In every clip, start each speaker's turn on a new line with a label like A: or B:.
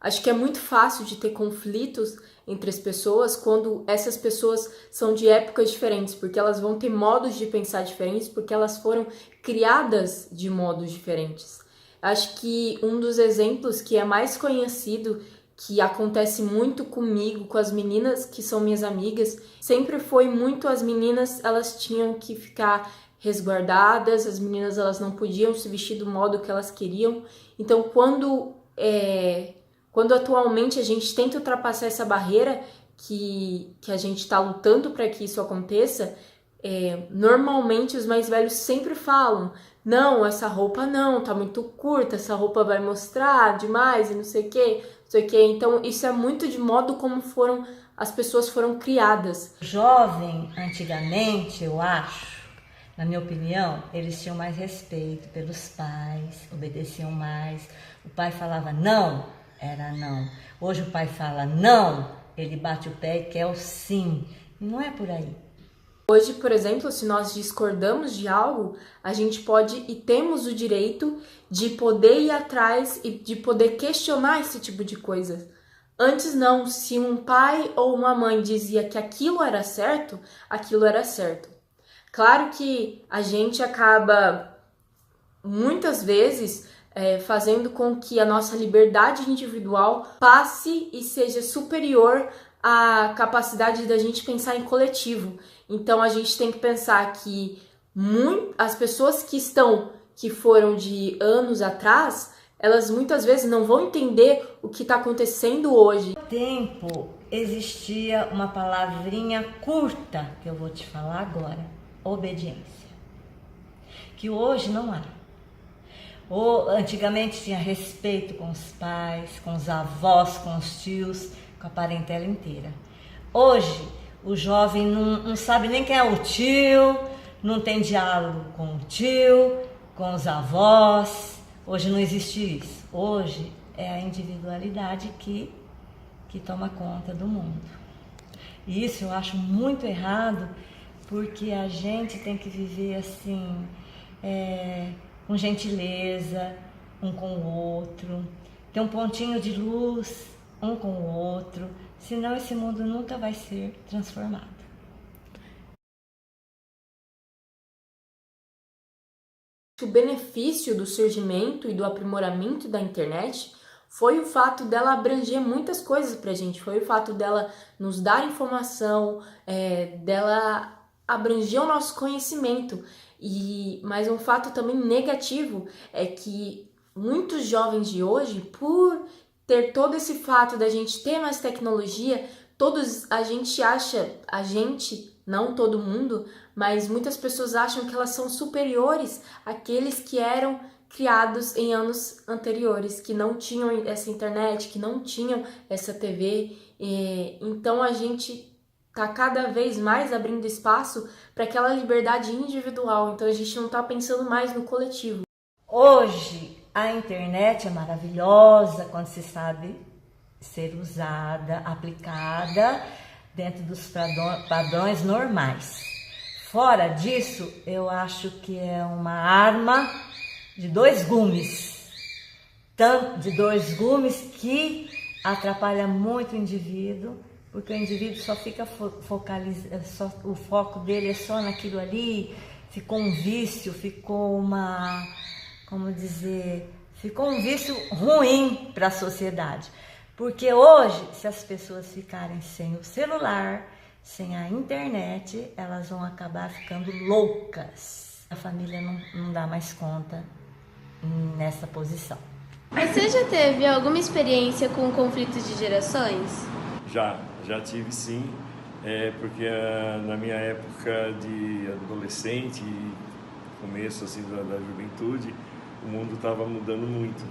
A: Acho que é muito fácil de ter conflitos entre as pessoas quando essas pessoas são de épocas diferentes, porque elas vão ter modos de pensar diferentes, porque elas foram criadas de modos diferentes. Acho que um dos exemplos que é mais conhecido, que acontece muito comigo, com as meninas que são minhas amigas, sempre foi muito as meninas, elas tinham que ficar resguardadas, as meninas elas não podiam se vestir do modo que elas queriam. Então, quando atualmente a gente tenta ultrapassar essa barreira que a gente está lutando para que isso aconteça, normalmente os mais velhos sempre falam: não, essa roupa não, tá muito curta, essa roupa vai mostrar demais e não sei o que, não sei o que. Então isso é muito de modo como as pessoas foram criadas.
B: Jovem, antigamente, eu acho, na minha opinião, eles tinham mais respeito pelos pais, obedeciam mais. O pai falava não, era não. Hoje o pai fala não, ele bate o pé e quer o sim. E não é por aí.
A: Hoje, por exemplo, se nós discordamos de algo, a gente pode e temos o direito de poder ir atrás e de poder questionar esse tipo de coisa. Antes não, se um pai ou uma mãe dizia que aquilo era certo, aquilo era certo. Claro que a gente acaba muitas vezes fazendo com que a nossa liberdade individual passe e seja superior à capacidade da gente pensar em coletivo. Então a gente tem que pensar que as pessoas que foram de anos atrás, elas muitas vezes não vão entender o que está acontecendo hoje.
B: No tempo existia uma palavrinha curta que eu vou te falar agora: obediência, que hoje não há. Antigamente tinha respeito com os pais, com os avós, com os tios, com a parentela inteira. Hoje o jovem não sabe nem quem é o tio, não tem diálogo com o tio, com os avós. Hoje não existe isso. Hoje é a individualidade que toma conta do mundo. E isso eu acho muito errado, porque a gente tem que viver assim, com gentileza, um com o outro, ter um pontinho de luz um com o outro, senão esse mundo nunca vai ser transformado.
A: O benefício do surgimento e do aprimoramento da internet foi o fato dela abranger muitas coisas pra gente, foi o fato dela nos dar informação, dela abranger o nosso conhecimento. Mas um fato também negativo é que muitos jovens de hoje, por ter todo esse fato da gente ter mais tecnologia, não todo mundo, mas muitas pessoas acham que elas são superiores àqueles que eram criados em anos anteriores, que não tinham essa internet, que não tinham essa TV. Então a gente tá cada vez mais abrindo espaço para aquela liberdade individual. Então a gente não tá pensando mais no coletivo.
B: Hoje a internet é maravilhosa quando se sabe ser usada, aplicada dentro dos padrões normais. Fora disso, eu acho que é uma arma de dois gumes, que atrapalha muito o indivíduo, porque o indivíduo só fica focalizado, o foco dele é só naquilo ali, ficou um vício, ficou um vício ruim para a sociedade. Porque hoje, se as pessoas ficarem sem o celular, sem a internet, elas vão acabar ficando loucas. A família não dá mais conta nessa posição.
C: Você já teve alguma experiência com conflitos de gerações?
D: Já tive sim, porque na minha época de adolescente, começo assim da juventude, o mundo estava mudando muito,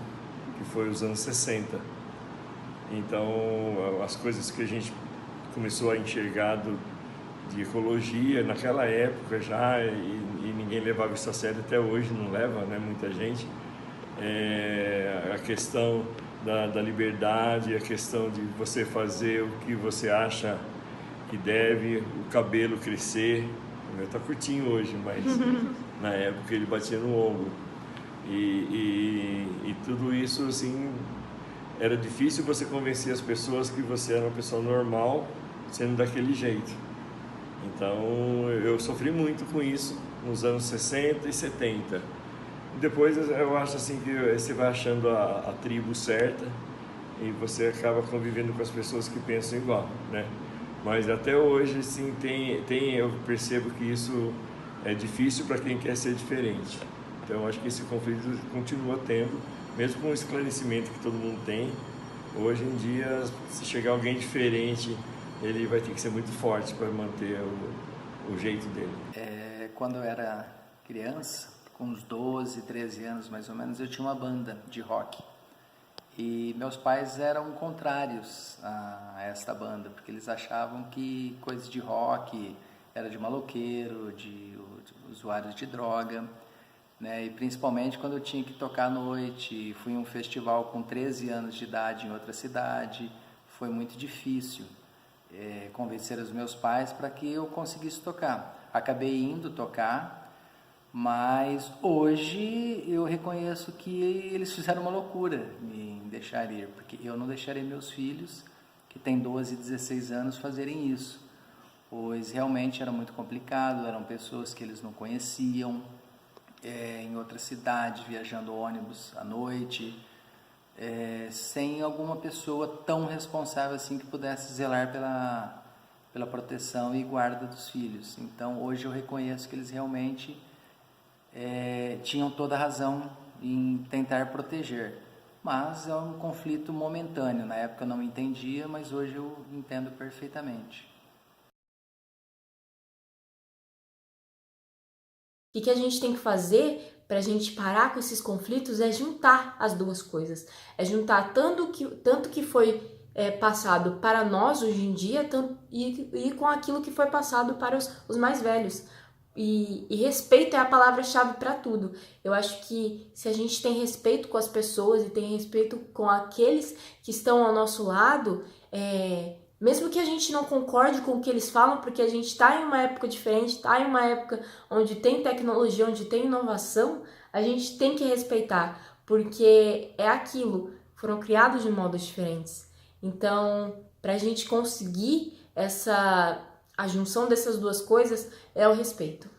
D: que foi os anos 60. Então as coisas que a gente começou a enxergar de ecologia naquela época já, e ninguém levava isso a sério, até hoje não leva, né, muita gente, a questão da liberdade, a questão de você fazer o que você acha que deve, o cabelo crescer. O meu tá curtinho hoje, mas na época ele batia no ombro. E tudo isso assim era difícil você convencer as pessoas que você era uma pessoa normal, sendo daquele jeito. Então eu sofri muito com isso nos anos 60 e 70. Depois eu acho assim que você vai achando a tribo certa e você acaba convivendo com as pessoas que pensam igual, né? Mas até hoje, sim, eu percebo que isso é difícil para quem quer ser diferente. Então eu acho que esse conflito continua tendo, mesmo com o esclarecimento que todo mundo tem. Hoje em dia, se chegar alguém diferente, ele vai ter que ser muito forte para manter o jeito dele.
E: Quando eu era criança, com uns 12, 13 anos mais ou menos, eu tinha uma banda de rock. E meus pais eram contrários a esta banda, porque eles achavam que coisa de rock era de maloqueiro, de usuários de droga, né? E principalmente quando eu tinha que tocar à noite, fui em um festival com 13 anos de idade em outra cidade, foi muito difícil convencer os meus pais para que eu conseguisse tocar. Acabei indo tocar, mas hoje eu reconheço que eles fizeram uma loucura em deixar ir, porque eu não deixarei meus filhos, que têm 12 e 16 anos, fazerem isso, pois realmente era muito complicado, eram pessoas que eles não conheciam, em outra cidade, viajando ônibus à noite, sem alguma pessoa tão responsável assim que pudesse zelar pela proteção e guarda dos filhos. Então hoje eu reconheço que eles realmente tinham toda a razão em tentar proteger, mas é um conflito momentâneo. Na época eu não entendia, mas hoje eu entendo perfeitamente.
A: O que a gente tem que fazer para a gente parar com esses conflitos é juntar as duas coisas. É juntar tanto que foi passado para nós hoje em dia e com aquilo que foi passado para os mais velhos. E respeito é a palavra-chave para tudo. Eu acho que se a gente tem respeito com as pessoas e tem respeito com aqueles que estão ao nosso lado, mesmo que a gente não concorde com o que eles falam, porque a gente está em uma época diferente, está em uma época onde tem tecnologia, onde tem inovação, a gente tem que respeitar, porque é aquilo, foram criados de modos diferentes. Então, para a gente conseguir a junção dessas duas coisas é o respeito.